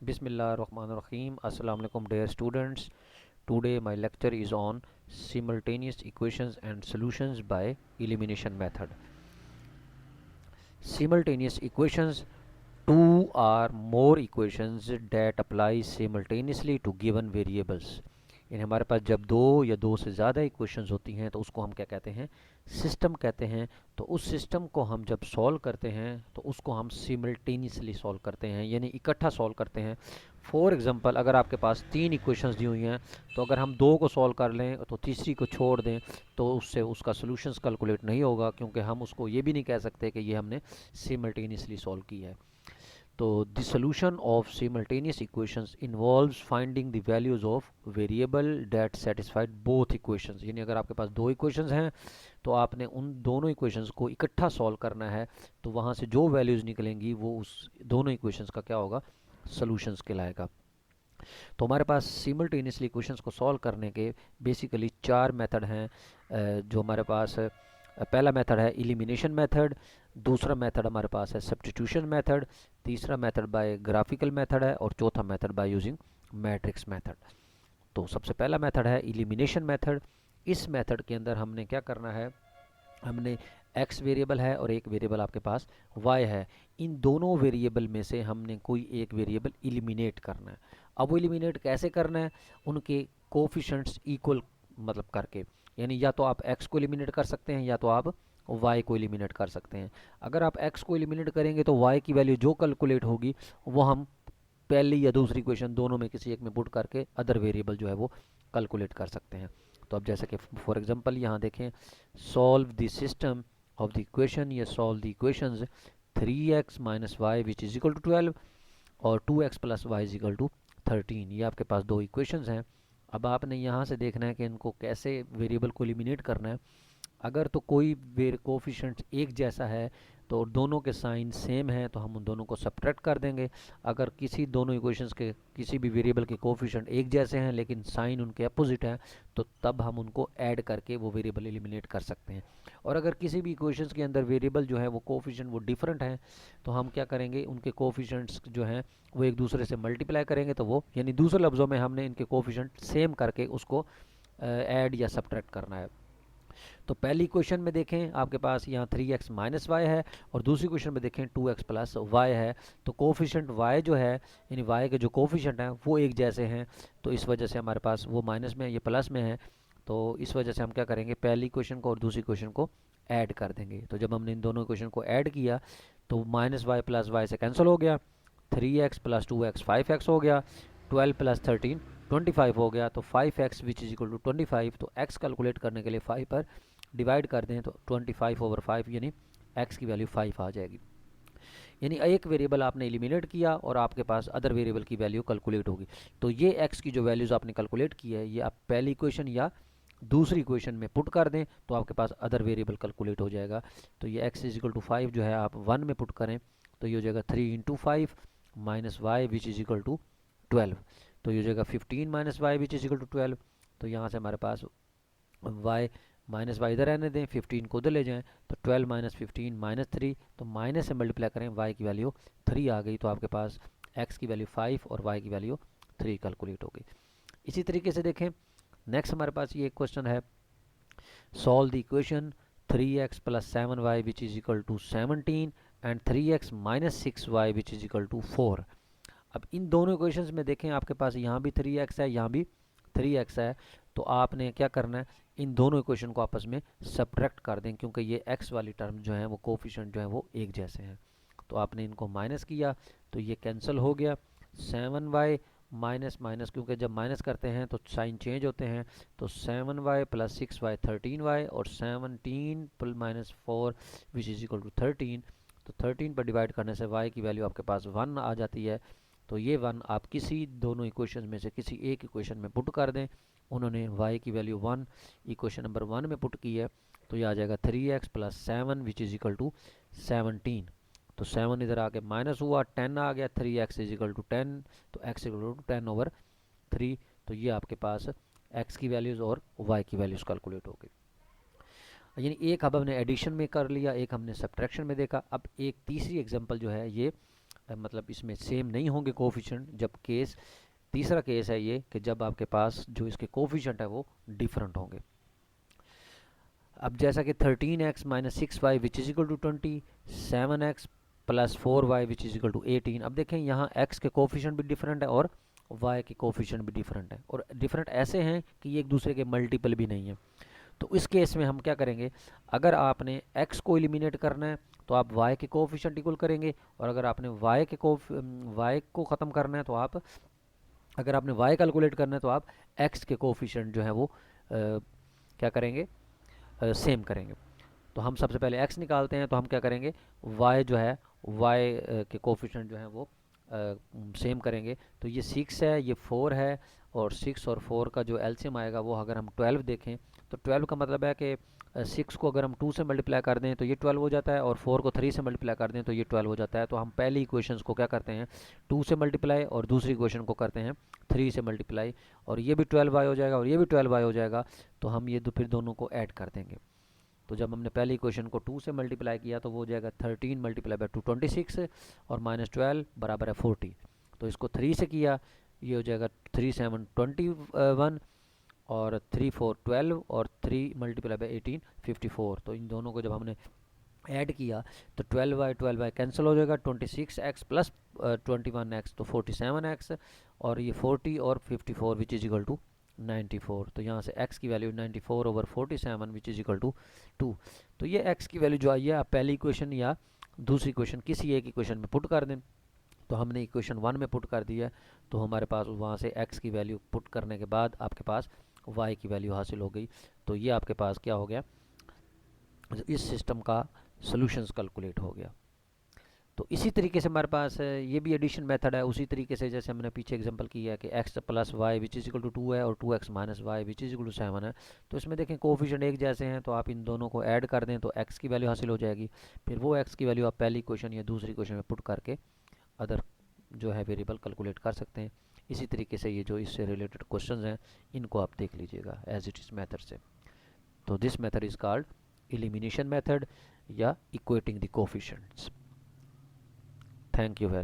Bismillahirrahmanirrahim. Assalamu alaikum dear students. Today my lecture is on simultaneous equations and solutions by elimination method. Simultaneous equations, two or more equations that apply simultaneously to given variables. यानी हमारे पास जब दो या दो से ज़्यादा equations होती हैं तो उसको हम क्या कहते हैं, सिस्टम कहते हैं। तो उस सिस्टम को हम जब सॉल्व करते हैं तो उसको हम सिमल्टेनियसली सॉल्व करते हैं, यानी इकट्ठा सॉल्व करते हैं। फॉर एग्जांपल, अगर आपके पास तीन इक्वेशंस दी हुई हैं तो अगर हम दो को सॉल्व कर लें तो तीसरी को छोड़ दें तो उससे उसका सोल्यूशंस कैलकुलेट नहीं होगा, क्योंकि हम उसको ये भी नहीं कह सकते कि ये हमने सिमल्टेनियसली सॉल्व किया है। तो the solution of simultaneous equations involves finding the values of variable that satisfied both equations। यानी अगर आपके पास दो इक्वेशंस हैं तो आपने उन दोनों इक्वेशंस को इकट्ठा सॉल्व करना है, तो वहाँ से जो वैल्यूज़ निकलेंगी वो उस दोनों इक्वेशंस का क्या होगा, सॉल्यूशंस कहलाएगा। तो हमारे पास सिमल्टेनियसली इक्वेशंस को सॉल्व करने के बेसिकली चार मेथड हैं। जो हमारे पास पहला मेथड है एलिमिनेशन मेथड, दूसरा मेथड हमारे पास है सब्स्टिट्यूशन मेथड, तीसरा मेथड बाय ग्राफिकल मेथड है और चौथा method by using matrix method. तो सबसे पहला मेथड है एलिमिनेशन मेथड। इस मेथड के अंदर हमने क्या करना है, हमने x वेरिएबल है और एक वेरिएबल आपके पास y है। इन दोनों वेरिएबल में से हमने कोई एक वेरिएबल एलिमिनेट करना है। अब वो एलिमिनेट कैसे करना है, उनके कोफिशेंट्स इक्वल मतलब करके, यानी या तो आप x को एलिमिनेट कर सकते हैं या तो आप y को एलिमिनेट कर सकते हैं। अगर आप x को एलिमिनेट करेंगे तो y की वैल्यू जो कैलकुलेट होगी वो हम पहली या दूसरी इक्वेशन दोनों में किसी एक में पुट करके अदर वेरिएबल जो है वो कैलकुलेट कर सकते हैं। तो अब जैसे कि फॉर एग्जांपल यहाँ देखें, solve the system of the equation या solve the equations 3x minus Y which is equal to 12 और 2x plus y is equal to 13। ये आपके पास दो इक्वेशंस हैं। अब आपने यहाँ से देखना है कि इनको कैसे वेरिएबल को एलिमिनेट करना है। अगर तो कोई कोफिशेंट एक जैसा है तो दोनों के साइन सेम है तो हम उन दोनों को सब्ट्रैक्ट कर देंगे। अगर किसी दोनों इक्वेशंस के किसी भी वेरिएबल के कोफिशेंट एक जैसे हैं लेकिन साइन उनके अपोजिट है तो तब हम उनको ऐड करके वो वेरिएबल एलिमिनेट कर सकते हैं। और अगर किसी भी इक्वेशंस के अंदर वेरिएबल जो है वो कोफिशेंट वो डिफरेंट हैं तो हम क्या करेंगे, उनके कोफिशेंट्स जो हैं वो एक दूसरे से मल्टीप्लाई करेंगे, तो वो यानी दूसरे लफ्ज़ों में हमने इनके कोफिशेंट सेम करके उसको ऐड या सब्ट्रैक्ट करना है। तो पहली क्वेश्चन में देखें आपके पास यहाँ 3x माइनस वाई है और दूसरी क्वेश्चन में देखें 2x प्लस वाई है। तो कोफिशेंट y जो है यानी y के जो कोफिशेंट हैं वो एक जैसे हैं, तो इस वजह से हमारे पास वो माइनस में है, ये प्लस में है। तो इस वजह से हम क्या करेंगे, पहली क्वेश्चन को और दूसरी क्वेश्चन को ऐड कर देंगे। तो जब हमने इन दोनों क्वेश्चन को ऐड किया तो माइनस वाई प्लस वाई से कैंसिल हो गया, 3x प्लस 2x 5x हो गया, 12 प्लस 13 25 हो गया। तो 5x which is equal to 25, तो x कैलकुलेट करने के लिए 5 पर डिवाइड कर दें तो 25/5 यानी x की वैल्यू 5 आ जाएगी। यानी एक वेरिएबल आपने एलिमिनेट किया और आपके पास अदर वेरिएबल की वैल्यू कैलकुलेट होगी। तो ये x की जो वैल्यूज़ आपने कैलकुलेट की है ये आप पहली इक्वेशन या दूसरी इक्वेशन में पुट कर दें तो आपके पास अदर वेरिएबल कैलकुलेट हो जाएगा। तो ये x इज इक्वल टू 5 जो है आप 1 में पुट करें तो ये हो जाएगा 3 into 5 minus Y which is equal to 12। तो ये हो जाएगा 15 minus Y which is equal to 12। तो यहाँ से हमारे पास y माइनस वाई इधर रहने दें, 15 को उधर ले जाएं, तो 12 माइनस 15 माइनस 3, तो माइनस से मल्टीप्लाई करें, y की वैल्यू 3 आ गई। तो आपके पास x की वैल्यू 5 और y की वैल्यू 3 कैलकुलेट हो गई। इसी तरीके से देखें नेक्स्ट हमारे पास ये क्वेश्चन है, solve the equation 3x plus 7y which is equal to 17 and 3x minus 6y which is equal to 4। अब इन दोनों इक्वेशंस में देखें आपके पास यहाँ भी 3x है यहाँ भी 3x है, तो आपने क्या करना है, इन दोनों इक्वेशन को आपस में सब्ट्रैक्ट कर दें क्योंकि ये x वाली टर्म जो है वो कोफिशिएंट जो है वो एक जैसे हैं। तो आपने इनको माइनस किया तो ये कैंसिल हो गया, 7y माइनस माइनस क्योंकि जब माइनस करते हैं तो साइन चेंज होते हैं, तो 7y प्लस 6y 13y और 17 minus 4 which is equal to 13। तो 13 पर डिवाइड करने से y की वैल्यू आपके पास 1 आ जाती है। तो ये 1 आप किसी दोनों इक्वेशन में से किसी एक इक्वेशन में पुट कर दें। उन्होंने y की वैल्यू 1 इक्वेशन नंबर 1 में पुट की है तो ये आ जाएगा 3x plus 7 which is equal to 17। तो 7 इधर आके माइनस हुआ, 10 आ गया, 3x इज इक्वल टू 10, तो x इक्वल टू 10/3। तो ये आपके पास x की वैल्यूज़ और y की वैल्यूज़ कैलकुलेट हो गई। यानी एक अब हमने एडिशन में कर लिया, एक हमने सब्ट्रैक्शन में देखा। अब एक तीसरी एग्जांपल जो है ये मतलब इसमें सेम नहीं होंगे कोफिशिएंट, जब केस तीसरा केस है ये कि जब आपके पास जो इसके कोफिशिएंट है वो डिफरेंट होंगे। अब जैसा कि 13x minus 6y which is equal to 20, 7x plus 4y which is equal to 18। अब देखें यहाँ x के कोफिशिएंट भी डिफरेंट है और y के कोफिशिएंट भी डिफरेंट है, और डिफरेंट ऐसे हैं कि ये एक दूसरे के मल्टीपल भी नहीं है। तो इस केस में हम क्या करेंगे, अगर आपने x को एलिमिनेट करना है तो आप y के कोफिशिएंट इक्वल करेंगे, और अगर आपने y को ख़त्म करना है तो आप, अगर आपने y कैलकुलेट करना है तो आप x के कोफिशिएंट जो है वो क्या करेंगे, सेम करेंगे। तो हम सबसे पहले x निकालते हैं, तो हम क्या करेंगे, y जो है y के कोफिशिएंट जो है वो सेम करेंगे। तो ये 6 है, ये 4 है, और 6 और 4 का जो एलसीएम आएगा वो अगर हम 12 देखें तो 12 का मतलब है कि 6 को अगर हम 2 से मल्टीप्लाई कर दें तो ये 12 हो जाता है, और 4 को 3 से मल्टीप्लाई कर दें तो ये 12 हो जाता है। तो हम पहली इक्वेशंस को क्या करते हैं, 2 से मल्टीप्लाई, और दूसरी इक्वेशन को करते हैं 3 से मल्टीप्लाई, और ये भी 12y हो जाएगा और ये भी 12y हो जाएगा। तो हम ये फिर दोनों को ऐड कर देंगे। तो जब हमने पहली इक्वेशन को 2 से मल्टीप्लाई किया तो वो हो जाएगा 13 मल्टीप्लाई बाई 2 26, और माइनस 12 बराबर है 40। तो इसको 3 से किया, ये हो जाएगा 3 7 21, और 3 4 12, और 3 मल्टीप्लाई बाई 18 54। तो इन दोनों को जब हमने ऐड किया तो 12y कैंसिल हो जाएगा, 26x प्लस 21x तो 47x, और ये 40 और 54 विच इज इक्वल टू 94। तो यहाँ से x की value 94 over 47 which is equal to 2। तो ये x की वैल्यू जो आई है आप पहली इक्वेशन या दूसरी इक्वेशन किसी एक इक्वेशन में पुट कर दें। तो हमने इक्वेशन 1 में पुट कर दिया है, तो हमारे पास वहाँ से x की वैल्यू पुट करने के बाद आपके पास y की वैल्यू हासिल हो गई। तो ये आपके पास क्या हो गया, इस सिस्टम का सॉल्यूशंस कैलकुलेट हो गया। तो इसी तरीके से हमारे पास ये भी एडिशन मेथड है, उसी तरीके से जैसे हमने पीछे एग्जांपल किया है कि x plus Y which is equal to 2 है और 2x minus Y which is equal to 7 है। तो इसमें देखें कोफिशिएंट एक जैसे हैं, तो आप इन दोनों को ऐड कर दें तो x की वैल्यू हासिल हो जाएगी। फिर वो x की वैल्यू आप पहली क्वेश्चन या दूसरी क्वेश्चन में पुट करके अदर जो है वेरिएबल कैलकुलेट कर सकते हैं। इसी तरीके से ये जो इससे रिलेटेड क्वेश्चन हैं इनको आप देख लीजिएगा एज इट इज़ मेथड से। तो this method is called elimination method या equating the coefficients. Thank you very